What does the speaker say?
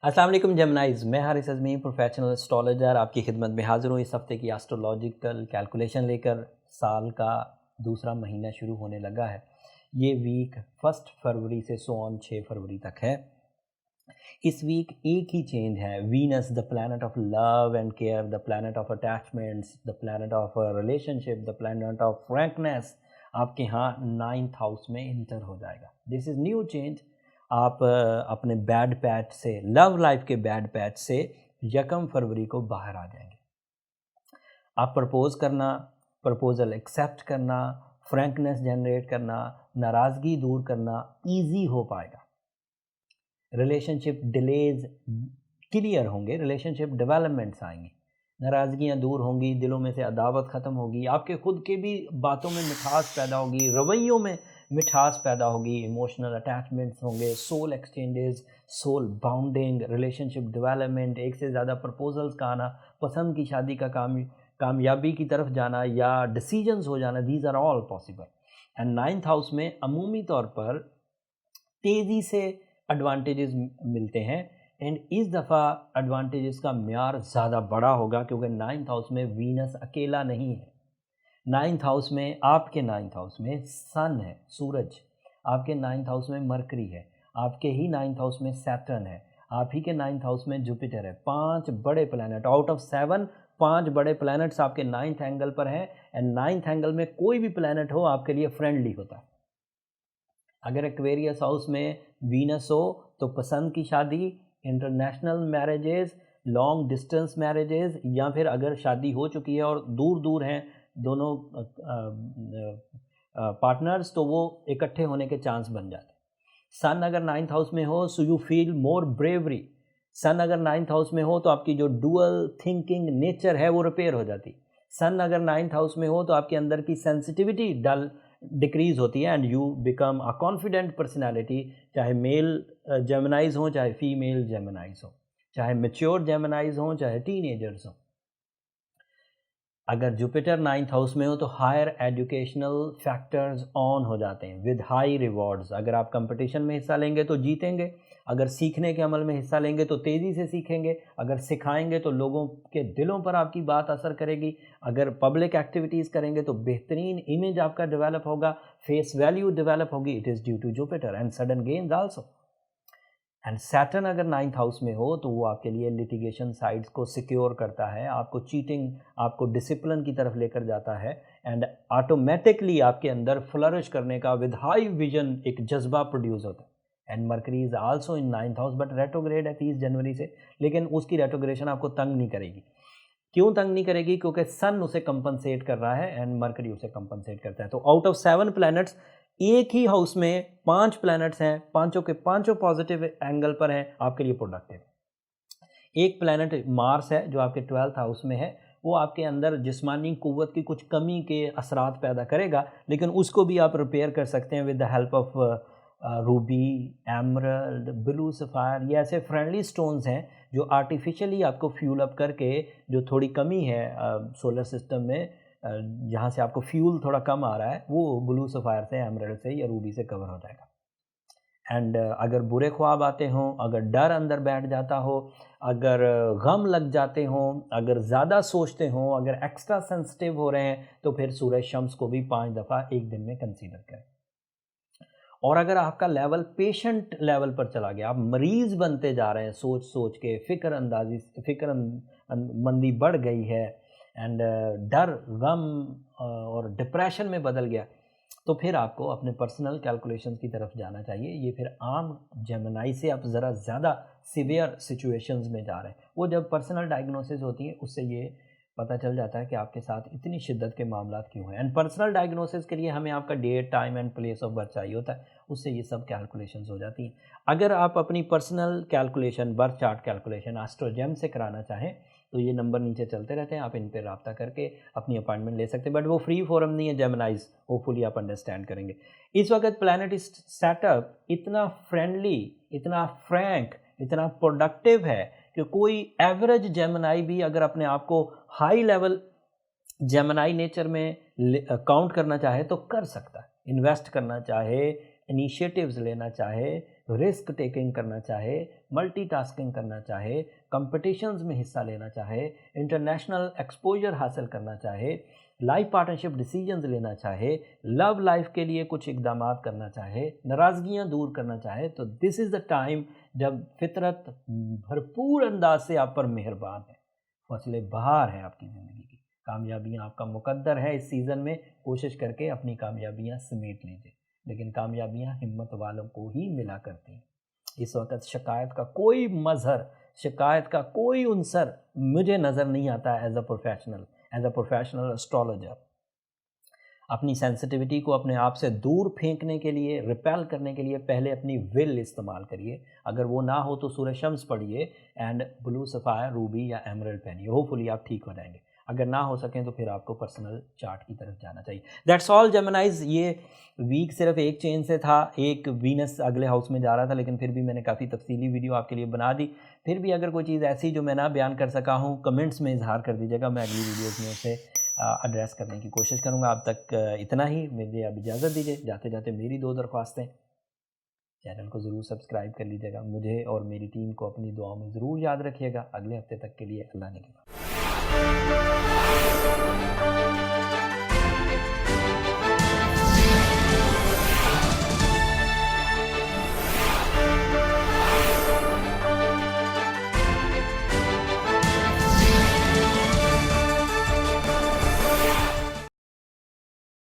अस्सलाम वालेकुम जेमिनाइज़, मैं हारिस अज़मी प्रोफेशनल एस्ट्रोलॉजर आपकी खिदमत में हाज़िर हूँ इस हफ़्ते की एस्ट्रोलॉजिकल कैलकुलेशन लेकर। साल का दूसरा महीना शुरू होने लगा है। ये वीक 1 फरवरी से सो ऑन 6 फरवरी तक है। इस वीक एक ही चेंज है, Venus the planet of love and care, the planet of attachments, the planet of relationship, the planet of frankness आपके यहाँ 9th हाउस में इंटर हो जाएगा। This is new change. आप अपने बैड पैच से, लव लाइफ के बैड पैच से 1 फरवरी को बाहर आ जाएंगे। आप प्रपोज करना, प्रपोजल एक्सेप्ट करना, फ्रैंकनेस जनरेट करना, नाराज़गी दूर करना ईजी हो पाएगा। रिलेशनशिप डिलेज क्लियर होंगे, रिलेशनशिप डेवलपमेंट्स आएंगे, नाराज़गियाँ दूर होंगी, दिलों में से अदावत ख़त्म होगी, आपके खुद के भी बातों में मिठास पैदा होगी, रवैयों में मिठास पैदा होगी, इमोशनल अटैचमेंट्स होंगे, soul exchanges, soul bonding, relationship development, एक से ज़्यादा प्रपोजल्स का आना, पसंद की शादी का कामयाबी की तरफ जाना या डिसीजंस हो जाना, these are all possible. And 9th house में अमूमी तौर पर तेज़ी से एडवांटेजेस मिलते हैं एंड इस दफ़ा एडवांटेजेस का म्यार ज़्यादा बड़ा होगा क्योंकि 9th हाउस में वीनस अकेला नहीं है। 9th हाउस में, आपके 9th हाउस में सन है, सूरज, आपके 9th हाउस में मरकरी है, आपके ही 9th हाउस में सैटर्न है, आप ही के 9th हाउस में जुपिटर है। 5 बड़े प्लैनेट आउट ऑफ 7, 5 बड़े प्लैनेट्स आपके 9th एंगल पर हैं एंड 9th एंगल में कोई भी प्लैनेट हो आपके लिए फ्रेंडली होता है। अगर एक्वेरियस हाउस में वीनस हो तो पसंद की शादी, international marriages, long distance marriages, या फिर अगर शादी हो चुकी है और दूर दूर हैं दोनों पार्टनर्स तो वो इकट्ठे होने के चांस बन जाते हैं। सन अगर 9th हाउस में हो so you feel more bravery. Sun अगर 9th हाउस में हो तो आपकी जो डुअल थिंकिंग नेचर है वो रिपेयर हो जाती। सन अगर 9th हाउस में हो तो आपके अंदर की सेंसिटिविटी डिक्रीज होती है and you become a confident personality. चाहे मेल जेमिनाइज हो, चाहे फीमेल जेमिनाइज हो, चाहे मेच्योर जेमिनाइज हो, चाहे टीनेजर्स हो। अगर जुपिटर 9th हाउस में हो तो हायर एजुकेशनल फैक्टर्स ऑन हो जाते हैं विद हाई रिवॉर्ड्स। अगर आप कंपटीशन में हिस्सा लेंगे तो जीतेंगे, अगर सीखने के अमल में हिस्सा लेंगे तो तेज़ी से सीखेंगे, अगर सिखाएंगे तो लोगों के दिलों पर आपकी बात असर करेगी, अगर पब्लिक एक्टिविटीज़ करेंगे तो बेहतरीन इमेज आपका डेवलप होगा, फेस वैल्यू डेवलप होगी। It is due to Jupiter and sudden gains also. And Saturn अगर 9th हाउस में हो तो वो आपके लिए लिटिगेशन साइड्स को सिक्योर करता है, आपको चीटिंग, आपको डिसिप्लिन की तरफ लेकर जाता है एंड ऑटोमेटिकली आपके अंदर फ्लरिश करने का विद हाई विजन एक जज्बा प्रोड्यूस होता है। And mercury is also in 9th house but retrograde है 30 जनवरी से, लेकिन उसकी रेट्रोग्रेशन आपको तंग नहीं करेगी। क्यों तंग नहीं करेगी? क्योंकि सन उसे कंपनसेट कर रहा है एंड मरकरी उसे कंपनसेट करता है। तो आउट ऑफ 7 प्लैनेट्स एक ही हाउस में 5 प्लैनेट्स हैं, पांचों के पांचों पॉजिटिव एंगल पर हैं, आपके लिए प्रोडक्टिव। एक प्लैनेट मार्स है जो आपके 12th हाउस में है, वो आपके अंदर जिस्मानी कुव्वत की कुछ कमी के असरात पैदा करेगा, लेकिन उसको भी आप रिपेयर कर सकते हैं with the help of Ruby, emerald, blue sapphire. ये ऐसे फ्रेंडली स्टोन्स हैं जो आर्टिफिशियली आपको फ्यूल अप करके जो थोड़ी कमी है सोलर सिस्टम में, जहाँ से आपको फ्यूल थोड़ा कम आ रहा है, वो ब्लू सफ़ायर से, एमरल्ड से या रूबी से कवर हो जाएगा। एंड अगर बुरे ख्वाब आते हों, अगर डर अंदर बैठ जाता हो, अगर गम लग जाते हों, अगर ज़्यादा सोचते हों, अगर एक्स्ट्रा सेंसिटिव हो रहे हैं, तो फिर सूरज शम्स को भी 5 दफ़ा एक दिन में कंसीडर करें। और अगर आपका लेवल पेशेंट लेवल पर चला गया, आप मरीज़ बनते जा रहे हैं सोच सोच के, मंदी बढ़ गई है एंड डर, गम और डिप्रेशन में बदल गया, तो फिर आपको अपने पर्सनल कैलकुलेशंस की तरफ जाना चाहिए। ये फिर आम जेमिनी से आप ज़रा ज़्यादा सीवियर सिचुएशंस में जा रहे हैं। वो जब पर्सनल डायग्नोसिस होती है उससे ये पता चल जाता है कि आपके साथ इतनी शिद्दत के मामलात क्यों हैं। एंड पर्सनल डायग्नोसिस के लिए हमें आपका date, time and place of birth चाहिए होता है, उससे ये सब कैलकुलेशंस हो जाती हैं। अगर आप अपनी personal calculation, birth chart calculation Astrogem से कराना चाहें तो ये नंबर नीचे चलते रहते हैं, आप इन पर रब्ता करके अपनी अपॉइंटमेंट ले सकते हैं, बट वो फ्री फोरम नहीं है जेमिनाइज, होपफुली आप अंडरस्टैंड करेंगे। इस वक्त प्लैनेट सेटअप इतना फ्रेंडली, इतना फ्रैंक, इतना प्रोडक्टिव है कि कोई एवरेज जेमिनाई भी अगर अपने आप को हाई लेवल जेमिनाई नेचर में काउंट करना चाहे तो कर सकता है। इन्वेस्ट करना चाहे, इनिशिएटिव्स लेना चाहे, रिस्क टेकिंग करना चाहे, मल्टीटास्किंग करना चाहे, कंपटीशंस में हिस्सा लेना चाहे, इंटरनेशनल एक्सपोजर हासिल करना चाहे, लाइफ पार्टनरशिप डिसीजंस लेना चाहे, लव लाइफ के लिए कुछ इकदाम करना चाहे, नाराज़गियाँ दूर करना चाहे, तो दिस इज़ द टाइम जब फितरत भरपूर अंदाज से आप पर मेहरबान है। फसलें बहार हैं आपकी ज़िंदगी की, कामयाबियाँ आपका मुकद्दर है। इस सीज़न में कोशिश करके अपनी कामयाबियाँ समेट लीजिए, लेकिन कामयाबियाँ हिम्मत वालों को ही मिला करती हैं। इस वक्त शिकायत का कोई मज़हर, शिकायत का कोई उनसर मुझे नज़र नहीं आता एज अ प्रोफेशनल एस्ट्रोलॉजर। अपनी सेंसिटिविटी को अपने आप से दूर फेंकने के लिए, रिपेल करने के लिए पहले अपनी विल इस्तेमाल करिए। अगर वो ना हो तो सूरह शम्स पढ़िए एंड ब्लू सफ़ायर, रूबी या एमरल्ड पहनिए। होपफुली आप ठीक हो जाएंगे। अगर ना हो सकें तो फिर आपको पर्सनल चार्ट की तरफ जाना चाहिए। That's all जेमिनाइज। ये वीक सिर्फ एक चेंज से था, एक वीनस अगले हाउस में जा रहा था, लेकिन फिर भी मैंने काफ़ी तफसीली वीडियो आपके लिए बना दी। फिर भी अगर कोई चीज़ ऐसी जो मैं ना बयान कर सका हूँ, कमेंट्स में इजहार कर दीजिएगा, मैं अगली वीडियोज़ में उसे एड्रेस करने की कोशिश करूँगा। अब तक इतना ही, मुझे अब इजाज़त दीजिए। जाते जाते मेरी 2 दरख्वास्तें, चैनल को ज़रूर सब्सक्राइब कर लीजिएगा, मुझे और मेरी टीम को अपनी दुआओं में ज़रूर याद रखिएगा। अगले हफ्ते तक के लिए अल्लाह ने के बाद।